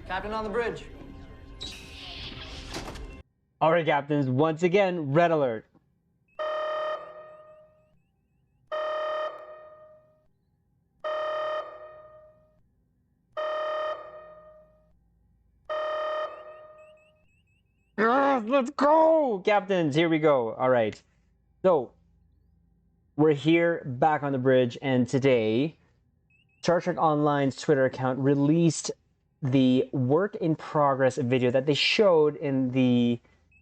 Captain on the bridge. All right, captains, once again, red alert. Yes, let's go, captains. Here we go. All right. So we're here back on the bridge, and today Star Trek Online's Twitter account released the work in progress video that they showed in the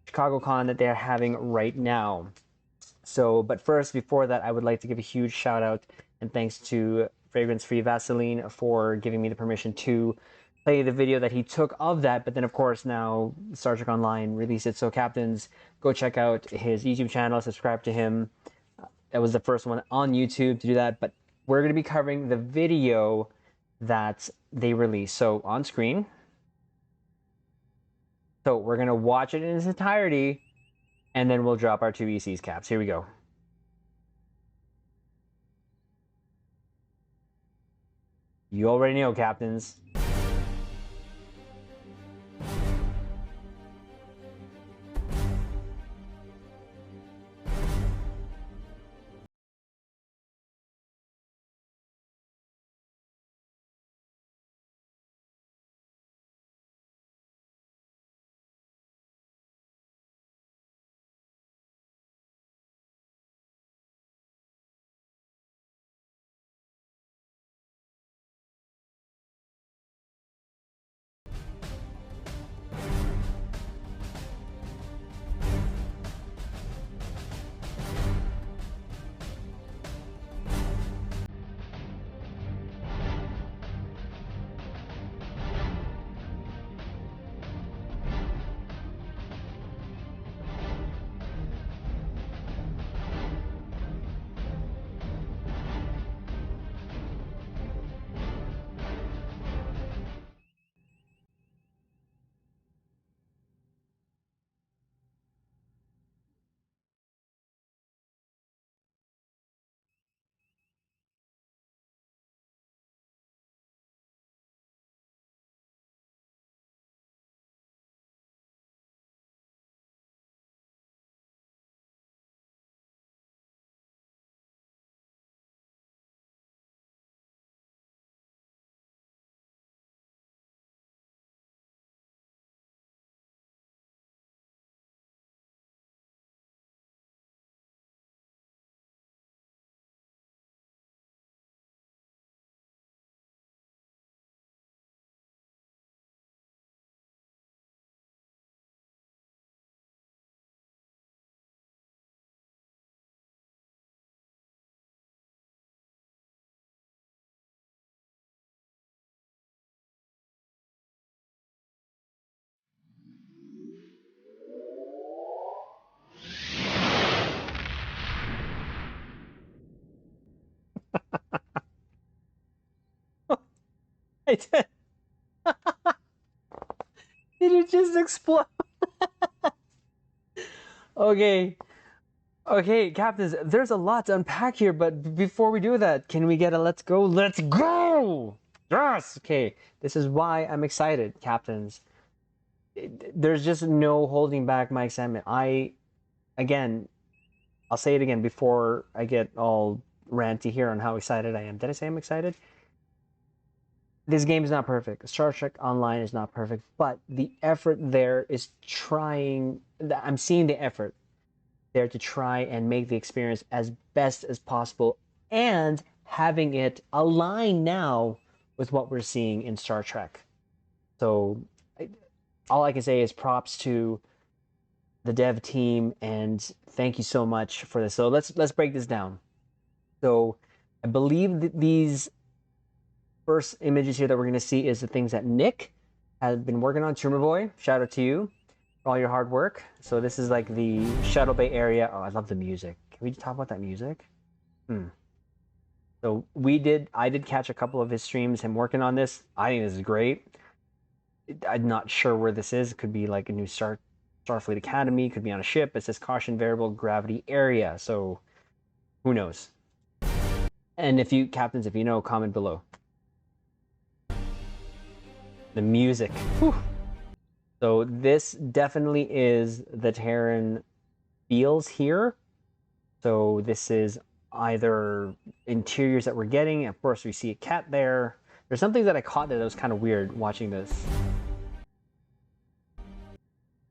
Chicago Con that they're having right now. So, but first, before that, I would like to give a huge shout out and thanks to Fragrance Free Vaseline for giving me the permission to play the video that he took of that. But then, of course, now Star Trek Online released it. So, captains, go check out his YouTube channel, subscribe to him. That was the first one on YouTube to do that. But we're going to be covering the video that they released. So, on screen. So, we're going to watch it in its entirety, and then we'll drop our two ECs caps. Here we go. You already know, captains. Did it just explode? Okay. Okay, captains, there's a lot to unpack here, but before we do that, can we get a let's go? Let's go! Yes! Okay, this is why I'm excited, captains. There's just no holding back my excitement. Again, I'll say it again before I get all ranty here on how excited I am. Did I say I'm excited? This game is not perfect. Star Trek Online is not perfect, but the effort there is trying. I'm seeing the effort there to try and make the experience as best as possible and having it align now with what we're seeing in Star Trek. So all I can say is props to the dev team and thank you so much for this. So let's break this down. So I believe that these first images here that we're going to see is the things that Nick has been working on. Tumor Boy, shout out to you for all your hard work. So this is like the Shuttle Bay area. Oh, I love the music. Can we talk about that music? So I did catch a couple of his streams, him working on this. I think this is great. I'm not sure where this is. It could be like a new Starfleet Academy, could be on a ship. It says caution variable gravity area. So who knows? And if you, captains, if you know, comment below. The music. Whew. So this definitely is the Terran feels here. So this is either interiors that we're getting. Of course, we see a cat there. There's something that I caught that was kind of weird watching this.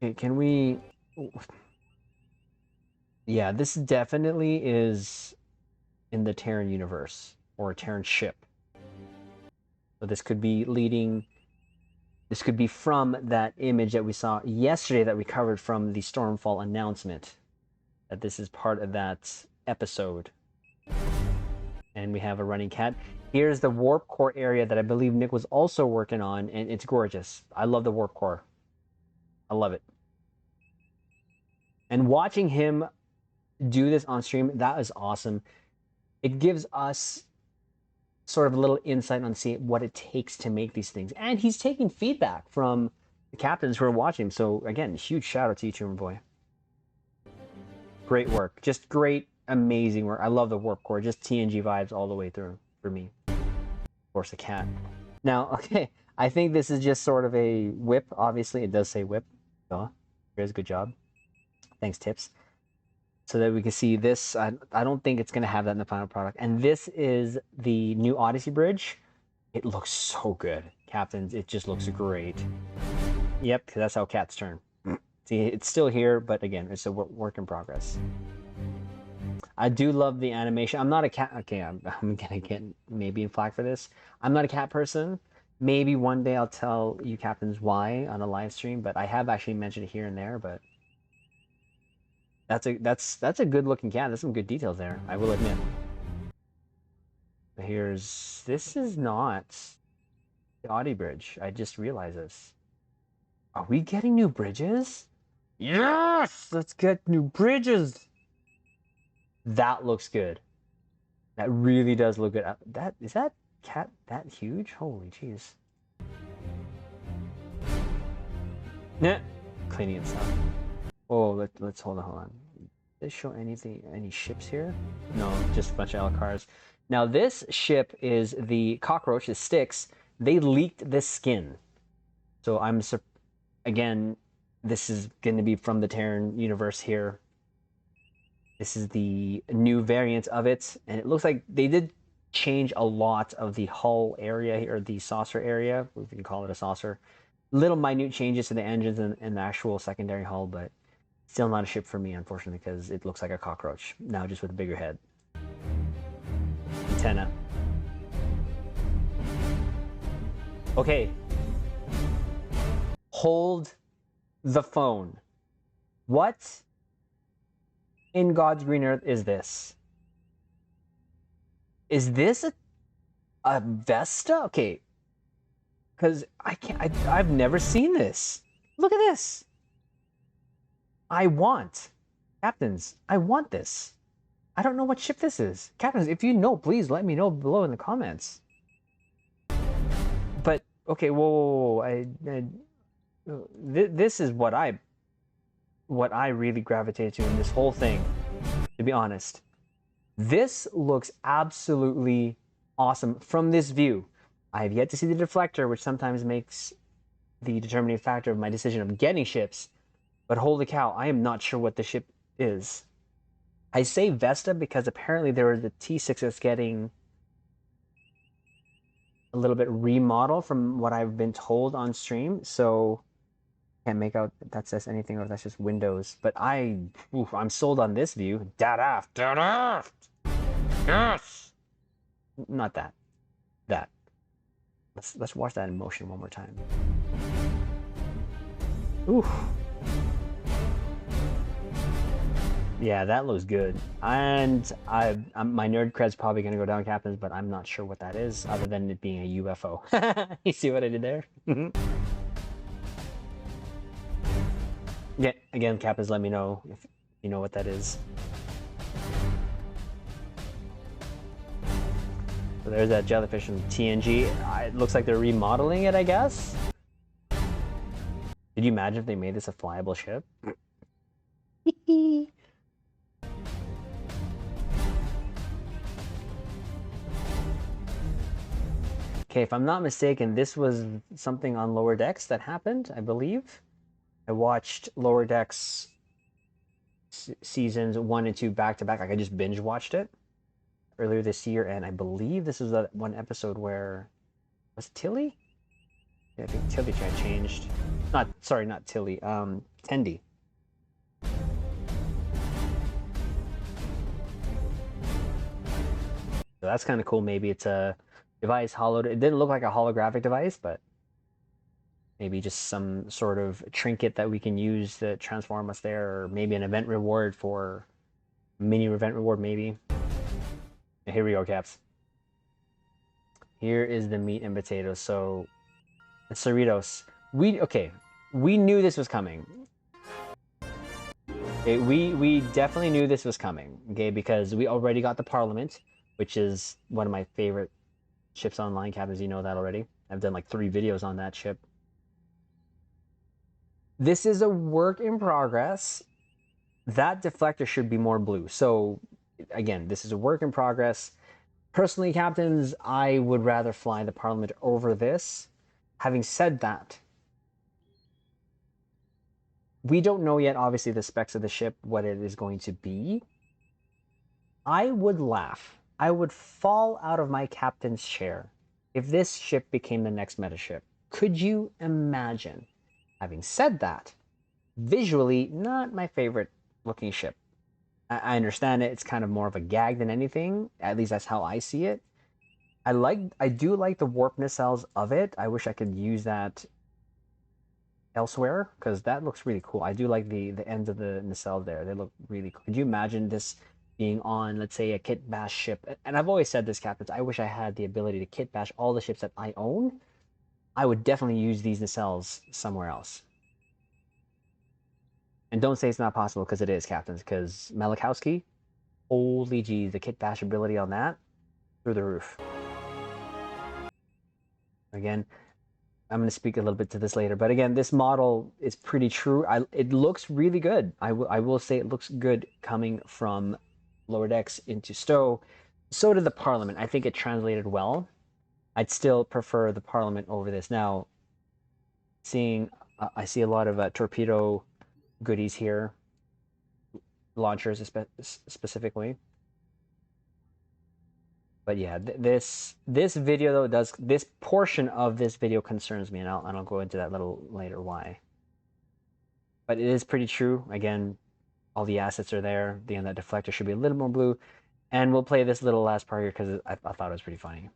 Okay, can we... Yeah, this definitely is in the Terran universe, or a Terran ship. So this could be leading... This could be from that image that we saw yesterday that we covered from the Stormfall announcement. That this is part of that episode. And we have a running cat. Here's the warp core area that I believe Nick was also working on, and it's gorgeous. I love the warp core. I love it. And watching him do this on stream, that is awesome. It gives us sort of a little insight on seeing what it takes to make these things. And he's taking feedback from the captains who are watching. So again, huge shout out to you, Tumor Boy. Great work. Just great, amazing work. I love the warp core. Just TNG vibes all the way through for me. Of course, a cat. Now, okay, I think this is just sort of a whip. Obviously, it does say whip. Duh. Here's a good job. Thanks, Tips. So that we can see this. I don't think it's going to have that in the final product. And this is the new Odyssey bridge. It looks so good. Captains, it just looks great. Yep, that's how cats turn. See, it's still here, but again, it's a work in progress. I do love the animation. I'm not a cat. Okay, I'm gonna get maybe in flack for this. I'm not a cat person. Maybe one day I'll tell you captains why on a live stream, but I have actually mentioned it here and there. But that's a good looking cat. There's some good details there, I will admit. This is not the Audi bridge. I just realized this. Are we getting new bridges? Yes! Let's get new bridges! That looks good. That really does look good. Is that cat that huge? Holy jeez. Nah. Cleaning and stuff. Oh, let's hold on. Does this show any ships here? No, just a bunch of LCARs. Now this ship is the cockroach, the Styx. They leaked this skin. So again, this is going to be from the Terran universe here. This is the new variant of it, and it looks like they did change a lot of the hull area here, or the saucer area, if we can call it a saucer. Little minute changes to the engines and the actual secondary hull, but still not a ship for me, unfortunately, because it looks like a cockroach, now just with a bigger head. Antenna. Okay. Hold the phone. What in God's green earth is this? Is this a VESTA? Okay. Because I've never seen this. Look at this. Captains, I want this. I don't know what ship this is. Captains, if you know, please let me know below in the comments. But, okay, whoa. This is what I really gravitated to in this whole thing, to be honest. This looks absolutely awesome from this view. I have yet to see the deflector, which sometimes makes the determining factor of my decision of getting ships. But holy cow, I am not sure what the ship is. I say VESTA because apparently there was the T6 that's getting a little bit remodeled from what I've been told on stream. So can't make out if that says anything or if that's just Windows. But I'm sold on this view. Dead aft. Yes. Not that. That. Let's watch that in motion one more time. Oof. Yeah, that looks good. And my nerd cred's probably gonna go down, captains, but I'm not sure what that is, other than it being a UFO. You see what I did there? Yeah, again, captains, let me know if you know what that is. So there's that jellyfish from TNG. It looks like they're remodeling it, I guess. Did you imagine if they made this a flyable ship? Okay, if I'm not mistaken, this was something on Lower Decks that happened, I believe. I watched Lower Decks seasons 1 and 2 back to back. Like I just binge watched it earlier this year, and I believe this is that one episode where was Tilly? Yeah, I think Tilly changed. Not Tilly. Tendi. So that's kind of cool. Maybe it's a device hollowed. It didn't look like a holographic device, but maybe just some sort of trinket that we can use to transform us there, or maybe an event reward for mini event reward, maybe. And here we go, Caps. Here is the meat and potatoes. So, Cerritos. We knew this was coming. Okay, we definitely knew this was coming. Okay, because we already got the Parliament, which is one of my favorite ships online, Captains. You know that already. I've done like 3 videos on that ship. This is a work in progress. That deflector should be more blue. So, again, this is a work in progress. Personally, Captains, I would rather fly the Parliament over this. Having said that, we don't know yet, obviously, the specs of the ship, what it is going to be. I would laugh. I would fall out of my captain's chair if this ship became the next meta ship. Could you imagine? Having said that, visually, not my favorite looking ship. I understand it. It's kind of more of a gag than anything. At least that's how I see it. I do like the warp nacelles of it. I wish I could use that elsewhere because that looks really cool. I do like the ends of the nacelles there. They look really cool. Could you imagine this being on, let's say, a kit bash ship? And I've always said this, Captains, I wish I had the ability to kit bash all the ships that I own. I would definitely use these nacelles somewhere else. And don't say it's not possible, because it is, Captains, because Malachowski, holy geez, the kit bash ability on that, through the roof. Again, I'm going to speak a little bit to this later, but again, this model is pretty true. It looks really good. I will say it looks good coming from Lower Decks into Stowe. So did the Parliament. I think it translated well. I'd still prefer the Parliament over this. Now, I see a lot of torpedo goodies here, launchers specifically. But yeah, this video though this portion of this video concerns me, and I'll go into that a little later why. But it is pretty true. Again, all the assets are there. The end, that deflector should be a little more blue, and we'll play this little last part here because I thought it was pretty funny.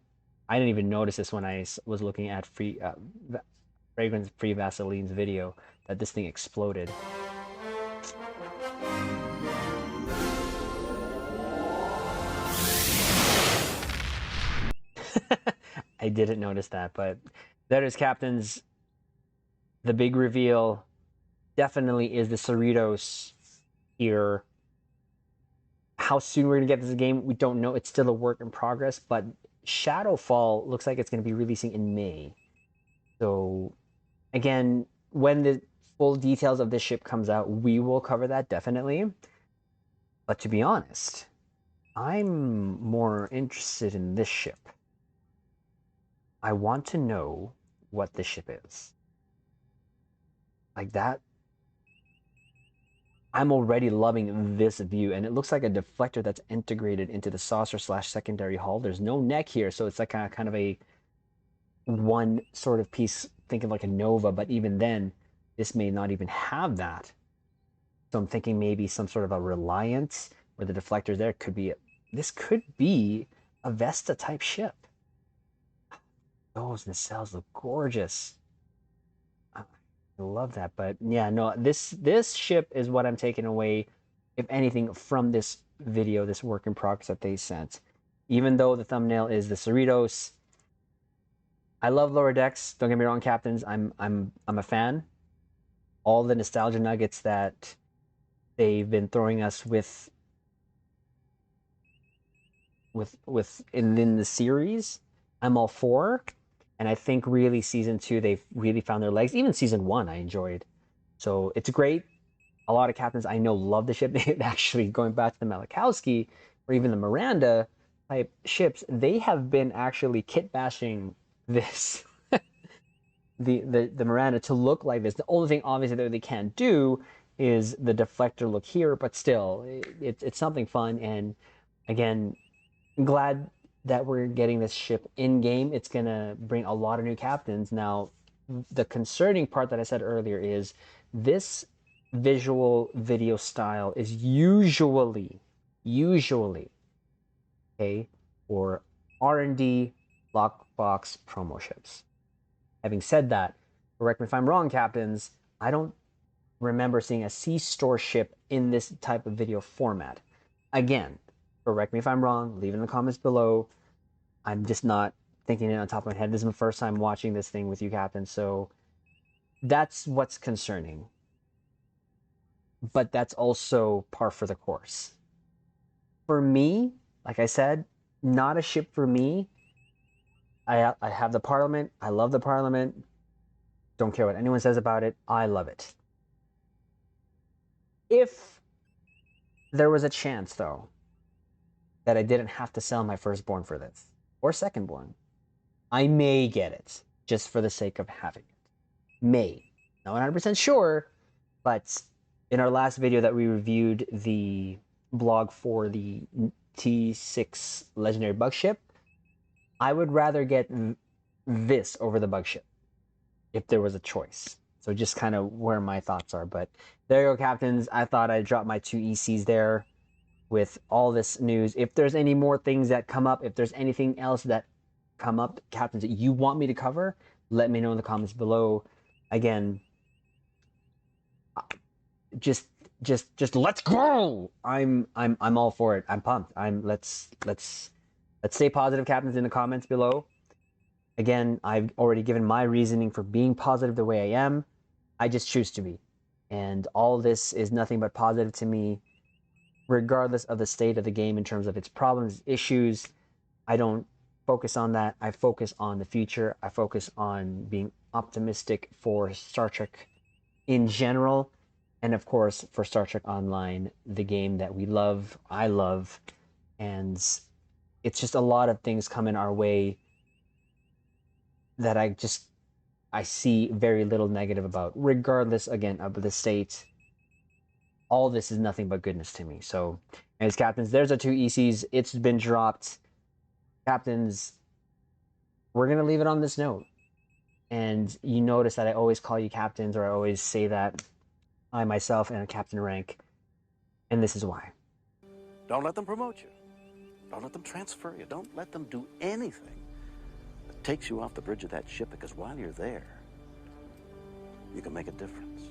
I didn't even notice this when I was looking at Fragrance Free Vaseline's video that this thing exploded. I didn't notice that, but that is, Captains. The big reveal definitely is the Cerritos here. How soon we're going to get this game, we don't know. It's still a work in progress, but Shadowfall looks like it's going to be releasing in May. So, again, when the full details of this ship comes out, we will cover that definitely. But to be honest, I'm more interested in this ship. I want to know what this ship is. Like that. I'm already loving this view, and it looks like a deflector that's integrated into the saucer/secondary hull. There's no neck here, so it's like kind of a one sort of piece, thinking like a Nova, but even then, this may not even have that. So I'm thinking maybe some sort of a Reliance where the deflectors there could be. This could be a VESTA type ship. Those nacelles look gorgeous. I love that. But yeah, no, this ship is what I'm taking away, if anything, from this video, this work in progress that they sent. Even though the thumbnail is the Cerritos, I love Lower Decks. Don't get me wrong, Captains. I'm a fan. All the nostalgia nuggets that they've been throwing us with in the series, I'm all for. And I think really season 2, they've really found their legs. Even season 1, I enjoyed. So it's great. A lot of captains I know love the ship. They actually, going back to the Malachowski or even the Miranda type ships, they have been actually kit bashing this the Miranda to look like this. The only thing obviously that they can't do is the deflector look here, but still, it's something fun. And again, I'm glad that we're getting this ship in game. It's gonna bring a lot of new captains. Now, the concerning part that I said earlier is this visual video style is usually okay for R&D lockbox promo ships. Having said that, correct me if I'm wrong, captains, I don't remember seeing a C-store ship in this type of video format. Again, correct me if I'm wrong, leave it in the comments below. I'm just not thinking it on top of my head. This is my first time watching this thing with you, Captain, so that's what's concerning. But that's also par for the course. For me, like I said, not a ship for me. I have the Parliament. I love the Parliament. Don't care what anyone says about it. I love it. If there was a chance, though, that I didn't have to sell my firstborn for this, or secondborn, I may get it, just for the sake of having it. May. Not 100% sure, but in our last video that we reviewed the blog for the T6 Legendary Bug Ship, I would rather get this over the Bug Ship, if there was a choice. So just kind of where my thoughts are. But there you go, captains. I thought I'd drop my 2 ECs there with all this news. If there's any more things that come up, if there's anything else that come up, captains, that you want me to cover, let me know in the comments below. Again, just let's go. I'm all for it. I'm pumped. Let's stay positive, captains, in the comments below. Again, I've already given my reasoning for being positive the way I am. I just choose to be. And all this is nothing but positive to me, regardless of the state of the game in terms of its problems, issues. I don't focus on that. I focus on the future. I focus on being optimistic for Star Trek in general. And of course, for Star Trek Online, the game that we love, I love. And it's just a lot of things coming our way that I see very little negative about, regardless, again, of the state. All this is nothing but goodness to me. So, as captains, there's our 2 ECs. It's been dropped. Captains, we're going to leave it on this note. And you notice that I always call you captains, or I always say that I myself am a captain rank. And this is why. Don't let them promote you. Don't let them transfer you. Don't let them do anything that takes you off the bridge of that ship, because while you're there, you can make a difference.